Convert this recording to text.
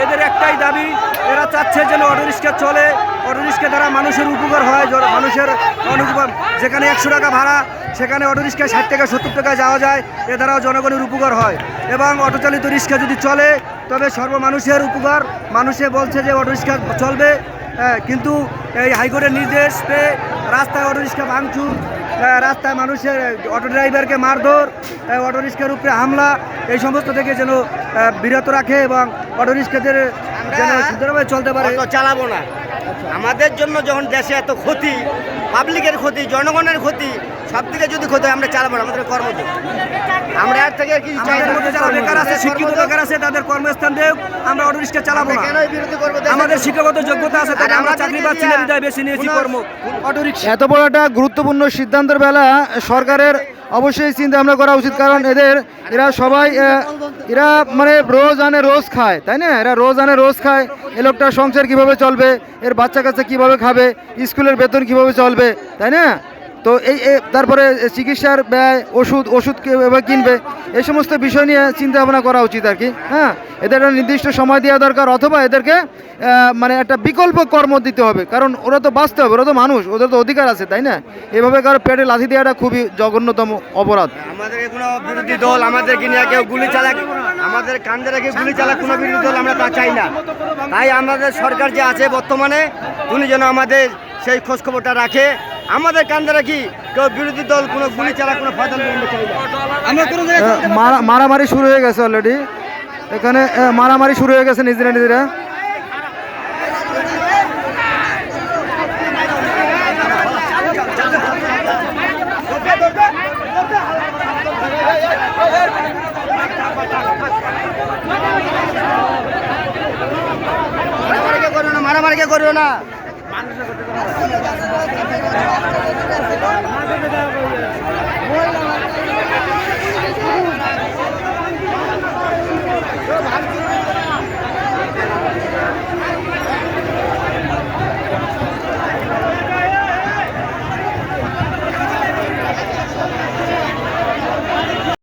এদের একটাই দাবি, এরা চাচ্ছে যেন অটোরিক্সা চলে, অটোরিক্সা দ্বারা মানুষের উপকার হয়, মানুষের অনুপকার। যেখানে 100 টাকা ভাড়া সেখানে অটোরিক্সায় 60 টাকা 70 টাকা যাওয়া যায়, এ দ্বারাও জনগণের উপকার হয়। এবং অটোচালিত রিক্সা যদি চলে তবে সর্বমানুষের উপকার। মানুষে বলছে যে অটোরিক্সা চলবে, কিন্তু এই হাইকোর্টের নির্দেশ পেয়ে রাস্তায় অটোরিক্সা ভাঙচুর, রাস্তায় মানুষের অটো ড্রাইভারকে মারধর, অটোরিক্সার উপরে হামলা, এই সমস্ত থেকে যেন বিরত রাখে এবং অটোরিক্সাদের যেন সুন্দরভাবে চলতে পারে। চালাবো না। আমাদের জন্য যখন দেশে এত ক্ষতি, পাবলিকের ক্ষতি, জনগণের ক্ষতি, সব দিকে যদি ক্ষতি হয় আমরা চালাবো না। আমাদের কর্মযোগ, আমরা এর থেকে কি চাই না? যারা বেকার আছে, শিক্ষিত বেকার আছে, তাদের কর্মস্থান দেব, আমরা অটোরিক্সা চালাবো না। কেন বিরোধী করবো? আমাদের শিক্ষাগত যোগ্যতা আছে, তাই আমরা চাকরি পাচ্ছি না, বিধায় বেছে নিয়েছি কর্ম অটোরিক্সা। এত বড় একটা গুরুত্বপূর্ণ সিদ্ধান্তের বেলা সরকারের অবশ্যই চিন্তা ভাবনা করা উচিত, কারণ এরা সবাই এরা মানে রোজ আনে রোজ খায়, তাই না? এরা রোজ আনে রোজ খায়। এ লোকটার সংসার কিভাবে চলবে, এর বাচ্চা কাচ্চা কিভাবে খাবে, স্কুলের বেতন কিভাবে চলবে, তাই না? তো তারপরে চিকিৎসার ব্যয়, ওষুধ কীভাবে কিনবে, এই সমস্ত বিষয় নিয়ে চিন্তা ভাবনা করা উচিত আর কি। হ্যাঁ, এদের একটা নির্দিষ্ট সময় দেওয়া দরকার, অথবা এদেরকে মানে একটা বিকল্প কর্ম দিতে হবে, কারণ ওরা তো বাঁচতে হবে, ওরা তো মানুষ, ওদের তো অধিকার আছে, তাই না? এভাবে কারো পেটে লাথি দেওয়াটা খুবই জঘন্যতম অপরাধ। আমাদের কোনো বিরোধী দল আমাদেরকে নিয়ে কেউ গুলি চালাক, আমাদের কান্দে রেখে গুলি চালাক কোনো বিরোধী দল আমরা তা চাই না। তাই আমাদের সরকার যে আছে বর্তমানে, উনি যেন আমাদের সেই খোঁজখবরটা রাখে। আমাদের কান্দে রাখি কেউ বিরোধী দল কোনো গুলি চালাক, কোনো ফায়দা আমরা চাই না। মারামারি শুরু হয়ে গেছে অলরেডি, এখানে মারামারি শুরু হয়ে গেছে নিজেরা। মারামারি করো না।